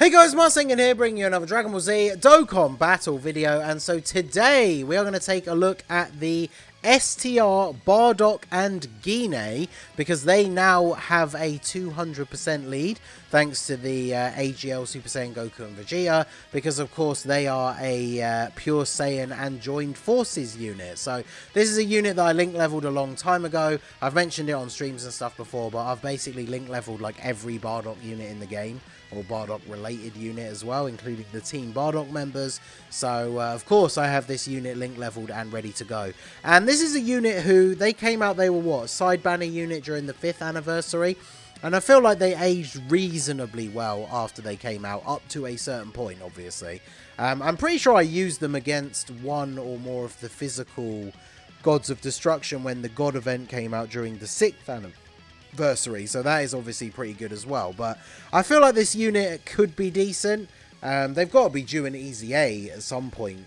Hey guys, Marsingan here, bringing you another Dragon Ball Z Dokkan battle video, and so today we are going to take a look at the STR BARDOCK and GINE, because they now have a 200% lead thanks to the AGL Super Saiyan Goku and Vegeta, because of course they are a Pure Saiyan and Joined Forces unit. So this is a unit that I link leveled a long time ago. I've mentioned it on streams and stuff before, but I've basically link leveled like every BARDOCK unit in the game, or BARDOCK related unit as well, including the Team BARDOCK members. So of course I have this unit link leveled and ready to go. And this is a unit who, they came out, they were what, side banner unit during the 5th anniversary, and I feel like they aged reasonably well after they came out, up to a certain point obviously. I'm pretty sure I used them against one or more of the physical Gods of Destruction when the God event came out during the 6th anniversary, so that is obviously pretty good as well. But I feel like this unit could be decent. They've got to be due an Easy A at some point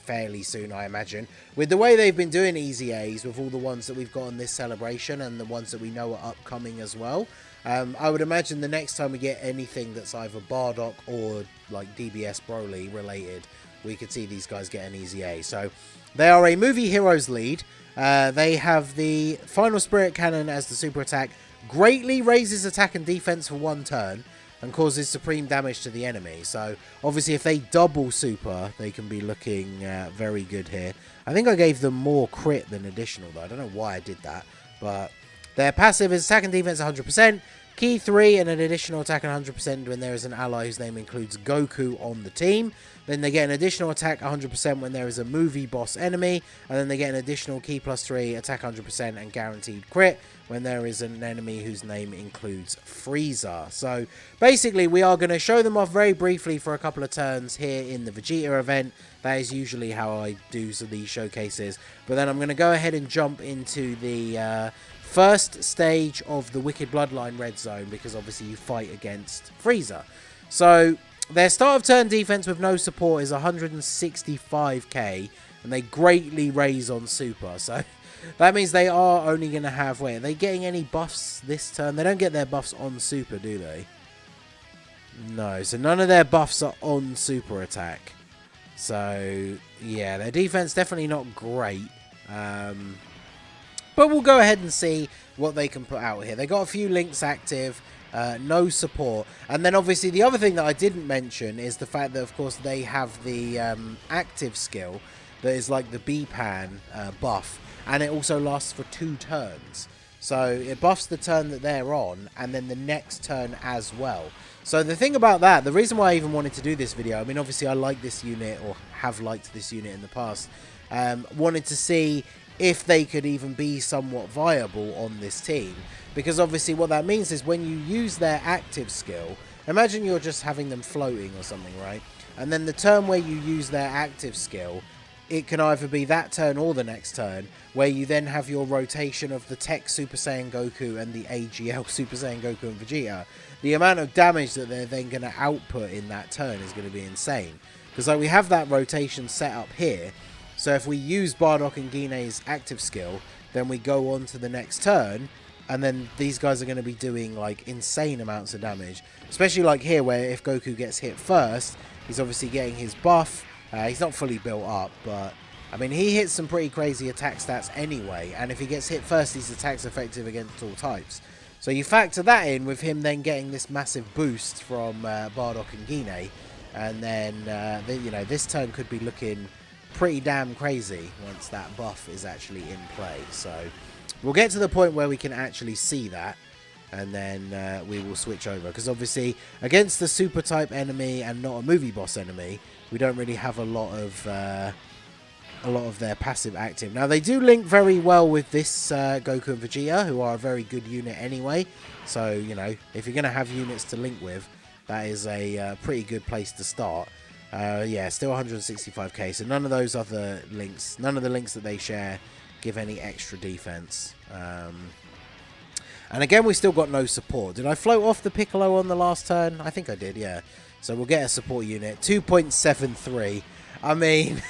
fairly soon, I imagine, with the way they've been doing Easy A's with all the ones that we've got on this celebration and the ones that we know are upcoming as well. I would imagine the next time we get anything that's either Bardock or like DBS Broly related, we could see these guys get an Easy A. So they are a Movie Heroes lead. They have the Final Spirit Cannon as the super attack, greatly raises attack and defense for 1 turn and causes supreme damage to the enemy. So obviously if they double super, they can be looking very good here. I think I gave them more crit than additional though. I don't know why I did that, but their passive is attack and defense 100%, key 3 and an additional attack and 100% when there is an ally whose name includes Goku on the team. Then they get an additional attack 100% when there is a movie boss enemy, and then they get an additional key +3, attack 100% and guaranteed crit when there is an enemy whose name includes Frieza. So basically we are going to show them off very briefly for a couple of turns here in the Vegeta event. That is usually how I do these showcases, but then I'm going to go ahead and jump into the first stage of the Wicked Bloodline Red Zone, because obviously you fight against Frieza. So their start of turn defense with no support is 165k, and they greatly raise on super. So that means they are only going to have, wait, are they getting any buffs this turn? They don't get their buffs on super, do they? No, so none of their buffs are on super attack. So yeah, their defense definitely not great. But we'll go ahead and see what they can put out here. They got a few links active, no support. And then obviously the other thing that I didn't mention is the fact that of course they have the active skill that is like the B-Pan buff. And it also lasts for 2 turns. So it buffs the turn that they're on and then the next turn as well. So the thing about that, the reason why I even wanted to do this video, I mean obviously I like this unit, or have liked this unit in the past, wanted to see if they could even be somewhat viable on this team, because obviously what that means is when you use their active skill, imagine you're just having them floating or something, right? And then the turn where you use their active skill, it can either be that turn or the next turn, where you then have your rotation of the Tech Super Saiyan Goku and the AGL Super Saiyan Goku and Vegeta. The amount of damage that they're then going to output in that turn is going to be insane, because like we have that rotation set up here. So if we use Bardock and Gine's active skill, then we go on to the next turn, and then these guys are going to be doing like insane amounts of damage. Especially like here, where if Goku gets hit first, he's obviously getting his buff. He's not fully built up, but I mean he hits some pretty crazy attack stats anyway, and if he gets hit first, his attack's effective against all types. So you factor that in with him then getting this massive boost from Bardock and Gine, and then you know, this turn could be looking pretty damn crazy once that buff is actually in play. So we'll get to the point where we can actually see that, and then we will switch over, because obviously against the super type enemy and not a movie boss enemy, we don't really have a lot of their passive active. Now they do link very well with this Goku and Vegeta, who are a very good unit anyway. So you know, if you're going to have units to link with, that is a pretty good place to start. Yeah, still 165k, so none of those other links, none of the links that they share give any extra defense. And again, we still got no support. Did I float off the Piccolo on the last turn? I think I did, yeah. So we'll get a support unit, 2.73. I mean,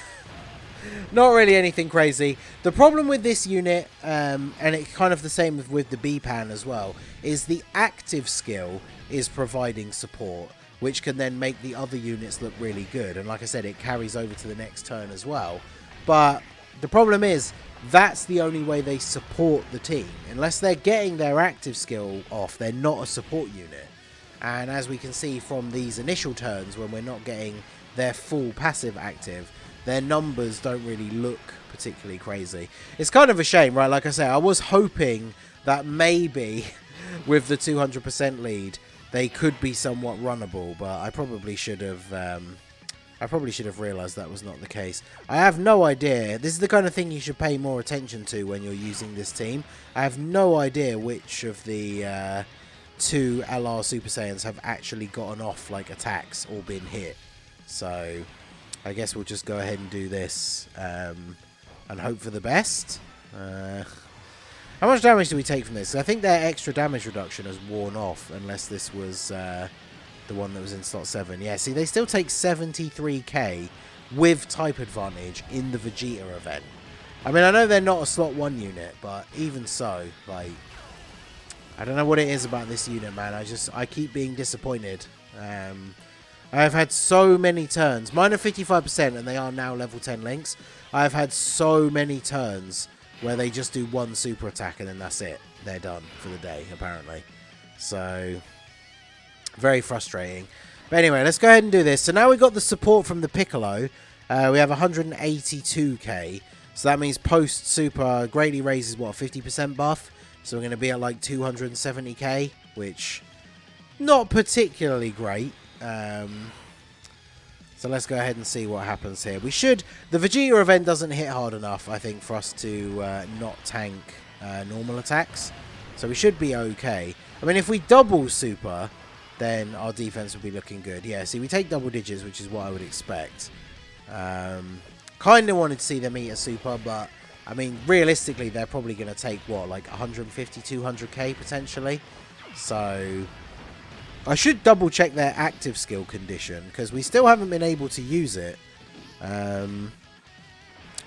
not really anything crazy. The problem with this unit, and it's kind of the same with the B-Pan as well, is the active skill is providing support, which can then make the other units look really good. And like I said, it carries over to the next turn as well. But the problem is, that's the only way they support the team. Unless they're getting their active skill off, they're not a support unit. And as we can see from these initial turns, when we're not getting their full passive active, their numbers don't really look particularly crazy. It's kind of a shame, right? Like I say, I was hoping that maybe with the 200% lead, they could be somewhat runnable, but I probably should have realized that was not the case. I have no idea. This is the kind of thing you should pay more attention to when you're using this team. I have no idea which of the two LR Super Saiyans have actually gotten off like attacks or been hit. So I guess we'll just go ahead and do this and hope for the best. How much damage do we take from this? I think their extra damage reduction has worn off, unless this was the one that was in slot 7. Yeah, see, they still take 73k with type advantage in the Vegeta event. I mean, I know they're not a slot 1 unit, but even so, like, I don't know what it is about this unit, man. I keep being disappointed. I've had so many turns. Mine are 55%, and they are now level 10 links. I've had so many turns where they just do one super attack and then that's it. They're done for the day, apparently. So, very frustrating. But anyway, let's go ahead and do this. So now we've got the support from the Piccolo. We have 182k. So that means post super greatly raises, what, 50% buff? So we're going to be at like 270k, which not particularly great. So let's go ahead and see what happens here. We should... The Vegeta event doesn't hit hard enough, I think, for us to not tank normal attacks. So we should be okay. I mean, if we double super, then our defense will be looking good. Yeah, see, we take double digits, which is what I would expect. Kind of wanted to see them eat a super, but, I mean, realistically, they're probably going to take, what, like 150, 200k potentially? So... I should double check their active skill condition, because we still haven't been able to use it. I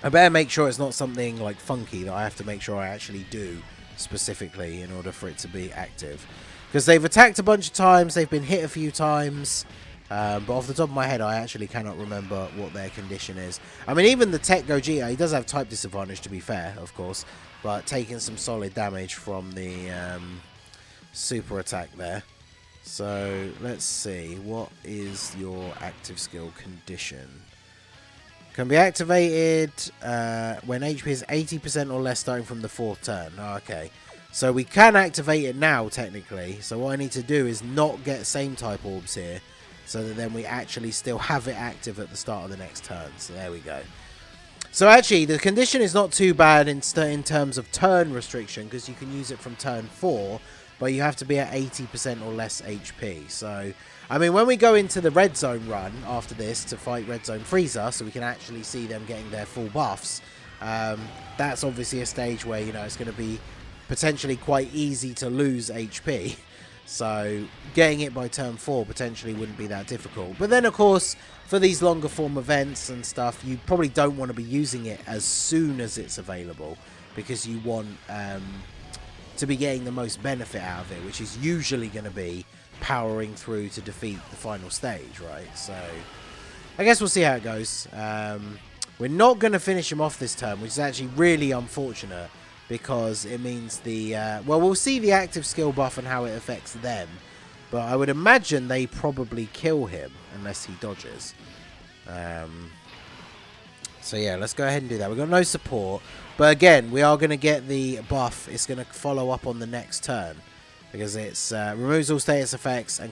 better make sure it's not something like funky that I have to make sure I actually do specifically in order for it to be active. Because they've attacked a bunch of times, they've been hit a few times, but off the top of my head I actually cannot remember what their condition is. I mean, even the Tech Gogeta, he does have type disadvantage, to be fair, of course, but taking some solid damage from the super attack there. So, let's see. What is your active skill condition? Can be activated when HP is 80% or less starting from the 4th turn. Oh, okay. So, we can activate it now, technically. So, what I need to do is not get same type orbs here. So that then we actually still have it active at the start of the next turn. So, there we go. So, actually, the condition is not too bad in terms of turn restriction, because you can use it from turn 4. But you have to be at 80% or less HP. So, I mean, when we go into the Red Zone run after this to fight Red Zone Frieza, so we can actually see them getting their full buffs, that's obviously a stage where, you know, it's going to be potentially quite easy to lose HP. So, getting it by turn 4 potentially wouldn't be that difficult. But then, of course, for these longer form events and stuff, you probably don't want to be using it as soon as it's available, because you want... to be getting the most benefit out of it, which is usually going to be powering through to defeat the final stage, right? So, I guess we'll see how it goes. We're not going to finish him off this turn, which is actually really unfortunate, because it means the... well, we'll see the active skill buff and how it affects them, but I would imagine they probably kill him, unless he dodges. So yeah, let's go ahead and do that. We've got no support. But again, we are going to get the buff. It's going to follow up on the next turn. Because it's removes all status effects and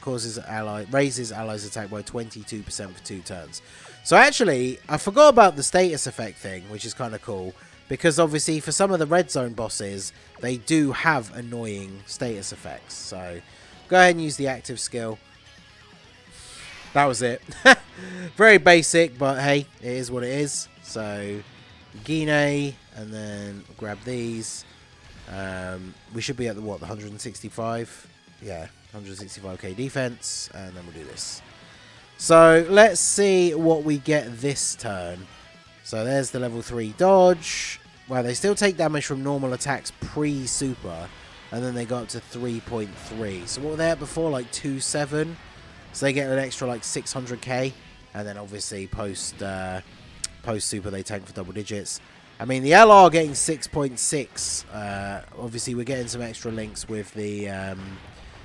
raises allies' attack by 22% for 2 turns. So actually, I forgot about the status effect thing, which is kind of cool. Because obviously, for some of the Red Zone bosses, they do have annoying status effects. So go ahead and use the active skill. That was it. Very basic, but hey, it is what it is. So, Gine, and then grab these. We should be at the, what, the 165? Yeah, 165k defense, and then we'll do this. So, let's see what we get this turn. So, there's the level 3 dodge. Well, they still take damage from normal attacks pre-super, and then they go up to 3.3. So, what were they at before? Like 2.7? So they get an extra like 600k. And then obviously post Super they tank for double digits. I mean, the LR getting 6.6. Obviously, we're getting some extra links with the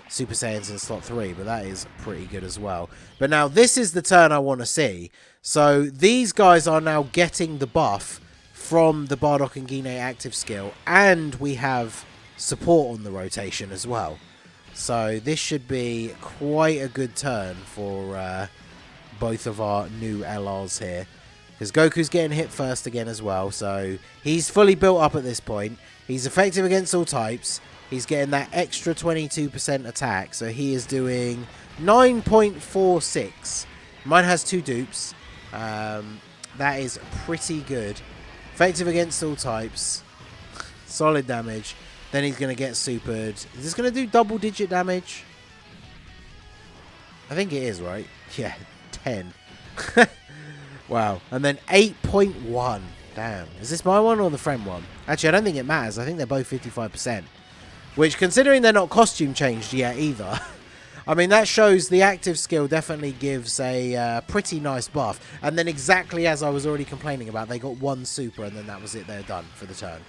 Super Saiyans in slot 3, but that is pretty good as well. But now, this is the turn I want to see. So, these guys are now getting the buff from the Bardock and Gine active skill, and we have support on the rotation as well. So, this should be quite a good turn for both of our new LRs here. Because Goku's getting hit first again as well, so he's fully built up at this point. He's effective against all types. He's getting that extra 22% attack, so he is doing 9.46. Mine has 2 dupes. That is pretty good. Effective against all types. Solid damage. Then he's going to get supered. Is this going to do double-digit damage? I think it is, right? Yeah, 10. Wow. And then 8.1. Damn. Is this my one or the friend one? Actually, I don't think it matters. I think they're both 55%. Which, considering they're not costume changed yet either, I mean, that shows the active skill definitely gives a pretty nice buff. And then exactly as I was already complaining about, they got 1 super and then that was it. They're done for the turn.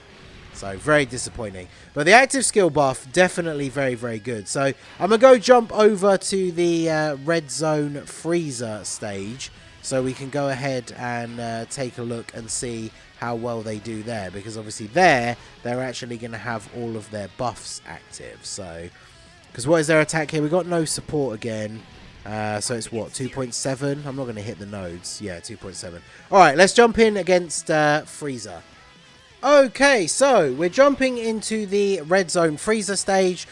So, very disappointing. But the active skill buff, definitely very, very good. So, I'm going to go jump over to the Red Zone Frieza stage. So, we can go ahead and take a look and see how well they do there. Because, obviously, they're actually going to have all of their buffs active. So, because what is their attack here? We've got no support again. So, it's what? 2.7? I'm not going to hit the nodes. Yeah, 2.7. Alright, let's jump in against Frieza. Okay, so we're jumping into the Red Zone Frieza stage.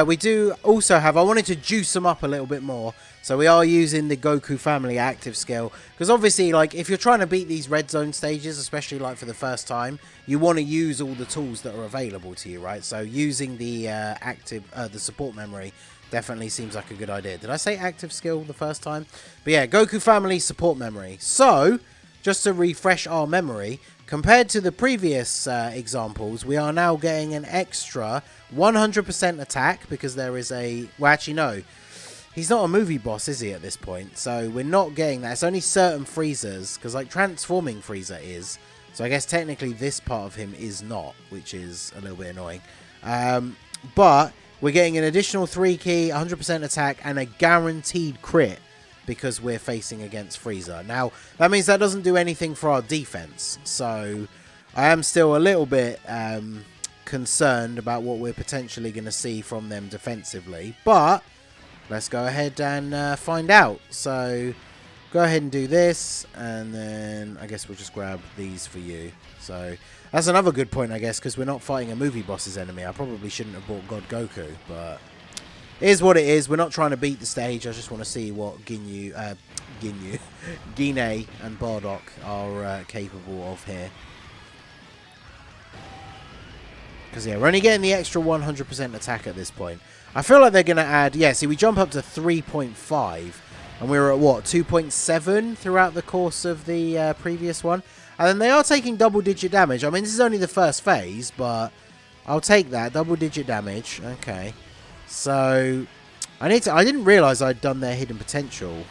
We do also have, I wanted to juice them up a little bit more. So we are using the Goku family active skill. Because obviously, like, if you're trying to beat these Red Zone stages, especially like for the first time, you want to use all the tools that are available to you, right? So using the the support memory definitely seems like a good idea. Did I say active skill the first time? But yeah, Goku family support memory. So, just to refresh our memory, compared to the previous examples, we are now getting an extra 100% attack because there is a... Well, actually, no. He's not a movie boss, is he, at this point? So we're not getting that. It's only certain Friezas, because, like, transforming Frieza is. So I guess technically this part of him is not, which is a little bit annoying. But we're getting an additional 3 key, 100% attack, and a guaranteed crit, because we're facing against Frieza. Now, that means that doesn't do anything for our defense. So, I am still a little bit concerned about what we're potentially going to see from them defensively. But, let's go ahead and find out. So, go ahead and do this. And then, I guess we'll just grab these for you. So, that's another good point, I guess, because we're not fighting a movie boss's enemy. I probably shouldn't have bought God Goku, but... It is what it is. We're not trying to beat the stage. I just want to see what Gine and Bardock are capable of here. Because, yeah, we're only getting the extra 100% attack at this point. I feel like they're going to add... Yeah, see, we jump up to 3.5. And we were at, what, 2.7 throughout the course of the previous one. And then they are taking double-digit damage. I mean, this is only the first phase, but I'll take that. Double-digit damage. Okay. So, I didn't realise I'd done their hidden potential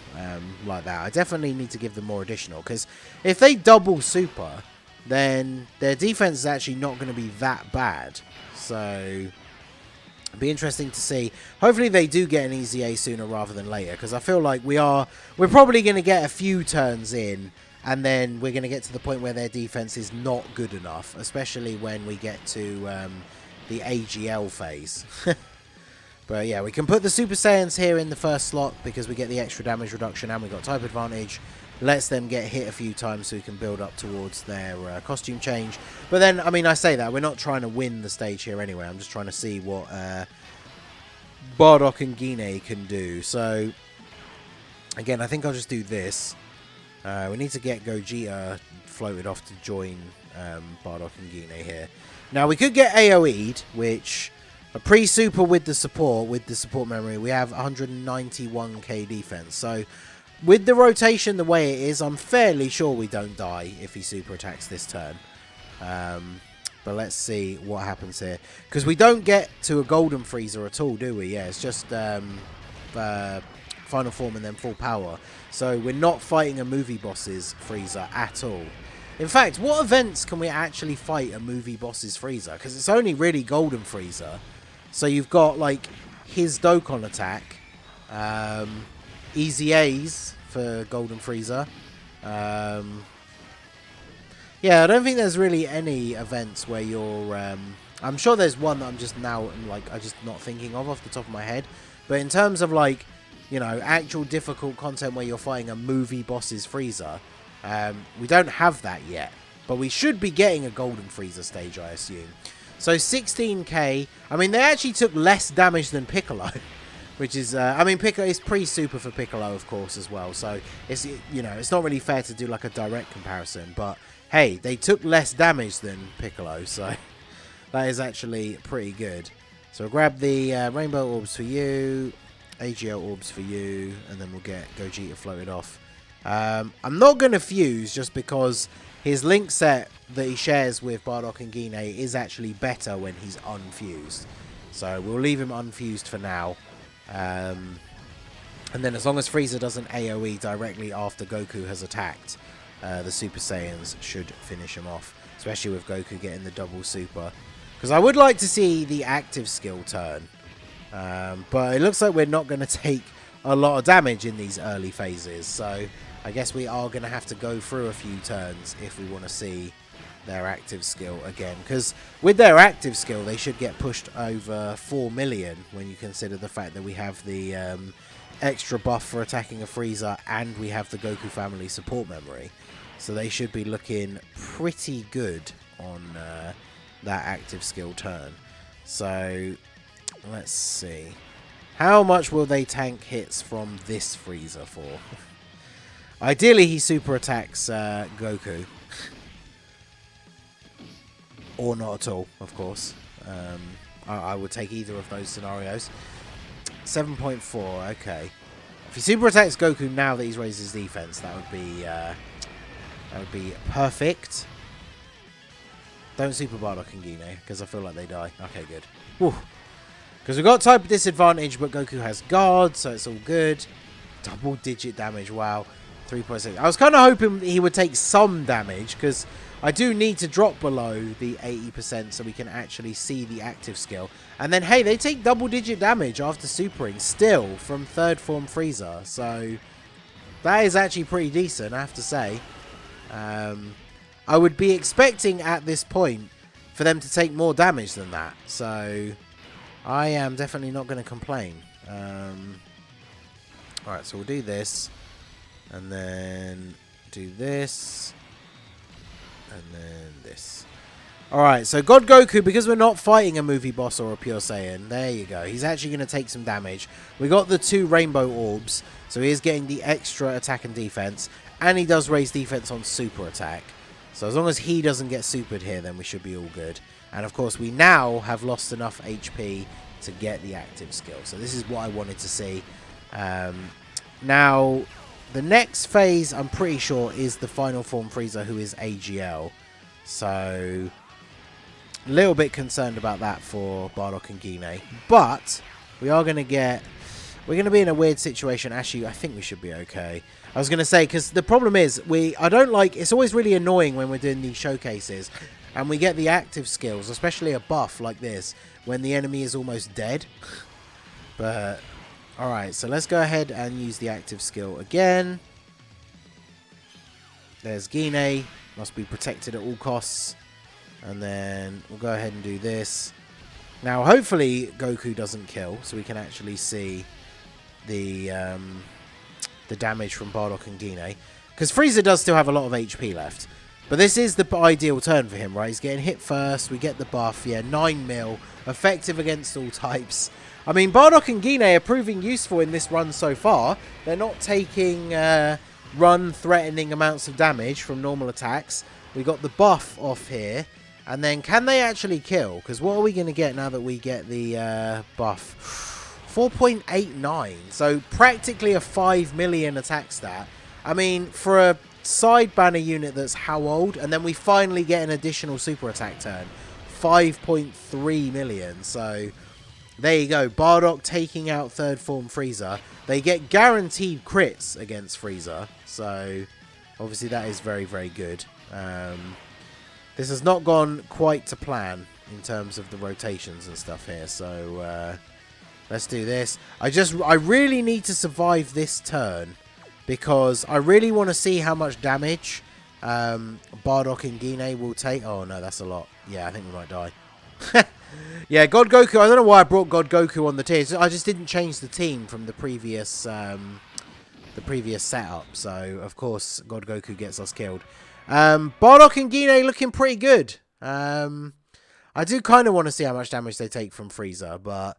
like that. I definitely need to give them more additional. Because if they double super, then their defense is actually not going to be that bad. So, it'll be interesting to see. Hopefully they do get an easy A sooner rather than later. Because I feel like we're probably going to get a few turns in. And then we're going to get to the point where their defense is not good enough. Especially when we get to the AGL phase. But yeah, we can put the Super Saiyans here in the first slot because we get the extra damage reduction and we got type advantage. Lets them get hit a few times so we can build up towards their costume change. But then, I mean, I say that. We're not trying to win the stage here anyway. I'm just trying to see what Bardock and Gine can do. So, again, I think I'll just do this. We need to get Gogeta floated off to join Bardock and Gine here. Now, we could get AoE'd, which... A pre-super with the support memory, we have 191k defense. So, with the rotation the way it is, I'm fairly sure we don't die if he super attacks this turn. But let's see what happens here. Because we don't get to a golden Frieza at all, do we? Yeah, it's just final form and then full power. So we're not fighting a movie boss's Frieza at all. In fact, what events can we actually fight a movie boss's Frieza? Because it's only really Golden Frieza. So you've got, like, his Dokkan attack. Easy A's for Golden Frieza. Yeah, I don't think there's really any events where you're... I'm sure there's one that I'm just now, like, I'm just not thinking of off the top of my head. But in terms of, like, you know, actual difficult content where you're fighting a movie boss's Frieza... we don't have that yet, but we should be getting a Golden Frieza stage, I assume. So 16k. I mean, they actually took less damage than Piccolo, which is, I mean, Piccolo is pre-super for Piccolo, of course, as well. So it's, you know, it's not really fair to do like a direct comparison, but hey, they took less damage than Piccolo, so that is actually pretty good. So we'll grab the Rainbow Orbs for you, AGL Orbs for you, and then we'll get Gogeta floated off. I'm not going to fuse just because his link set that he shares with Bardock and Gine is actually better when he's unfused. So we'll leave him unfused for now. And then as long as Frieza doesn't AoE directly after Goku has attacked, the Super Saiyans should finish him off. Especially with Goku getting the double super. Because I would like to see the active skill turn. But it looks like we're not going to take a lot of damage in these early phases. So I guess we are going to have to go through a few turns if we want to see their active skill again. Because with their active skill, they should get pushed over 4 million when you consider the fact that we have the extra buff for attacking a Frieza and we have the Goku family support memory. So they should be looking pretty good on that active skill turn. So let's see. How much will they tank hits from this Frieza for? Ideally, he super attacks Goku. Or not at all, of course. I would take either of those scenarios. 7.4, okay. If he super attacks Goku now that he's raised his defense, that would be perfect. Don't super Bardock and Gine, because I feel like they die. Okay, good. Because we've got type disadvantage, but Goku has guard, so it's all good. Double-digit damage, wow. 3.6. I was kind of hoping he would take some damage, because I do need to drop below the 80% so we can actually see the active skill. And then, hey, they take double-digit damage after supering still from third form Frieza. So that is actually pretty decent, I have to say. I would be expecting at this point for them to take more damage than that. So I am definitely not going to complain. Alright, so we'll do this. And then do this. And then this. Alright, so God Goku, because we're not fighting a movie boss or a Pure Saiyan, there you go. He's actually going to take some damage. We got the 2 Rainbow Orbs, so he is getting the extra attack and defense. And he does raise defense on super attack. So as long as he doesn't get supered here, then we should be all good. And of course, we now have lost enough HP to get the active skill. So this is what I wanted to see. Now, the next phase, I'm pretty sure, is the final form Frieza, who is AGL. So, a little bit concerned about that for Bardock and Gine. But, we are going to get... We're going to be in a weird situation. Actually, I think we should be okay. I was going to say, because the problem is, I don't like... It's always really annoying when we're doing these showcases. And we get the active skills, especially a buff like this, when the enemy is almost dead. But... Alright, so let's go ahead and use the active skill again. There's Gine. Must be protected at all costs. And then we'll go ahead and do this. Now, hopefully Goku doesn't kill, so we can actually see the damage from Bardock and Gine. Because Frieza does still have a lot of HP left. But this is the ideal turn for him, right? He's getting hit first. We get the buff. Yeah, 9 mil. Effective against all types. I mean, Bardock and Gine are proving useful in this run so far. They're not taking run-threatening amounts of damage from normal attacks. We got the buff off here. And then, can they actually kill? Because what are we going to get now that we get the buff? 4.89. So, practically a 5 million attack stat. I mean, for a side banner unit that's how old? And then we finally get an additional super attack turn. 5.3 million. So... There you go. Bardock taking out third form Frieza. They get guaranteed crits against Frieza. So, obviously that is very, very good. This has not gone quite to plan in terms of the rotations and stuff here. So, let's do this. I really need to survive this turn because I really want to see how much damage Bardock and Gine will take. Oh, no, that's a lot. Yeah, I think we might die. Yeah, God Goku. I don't know why I brought God Goku on the tier. I just didn't change the team from the previous setup. So, of course, God Goku gets us killed. Bardock and Gine looking pretty good. I do kind of want to see how much damage they take from Frieza, but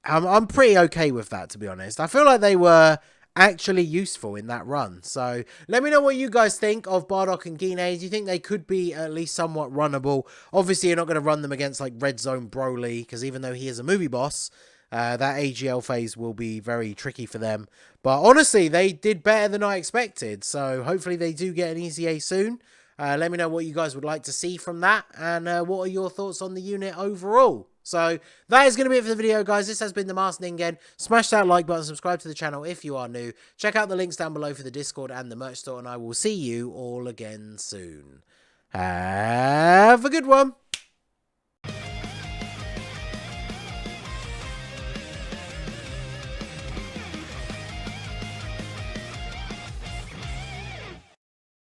I'm pretty okay with that, to be honest. I feel like they were actually useful in that run. So let me know what you guys think of Bardock and Gine. Do you think they could be at least somewhat runnable? Obviously, you're not going to run them against like Red Zone Broly, because even though he is a movie boss, that AGL phase will be very tricky for them. But honestly, they did better than I expected. So hopefully they do get an easy A soon. Let me know what you guys would like to see from that. And what are your thoughts on the unit overall? So that is going to be it for the video, guys. This has been the Masked Ningen. Smash that like button, subscribe to the channel if you are new. Check out the links down below for the Discord and the merch store, and I will see you all again soon. Have a good one.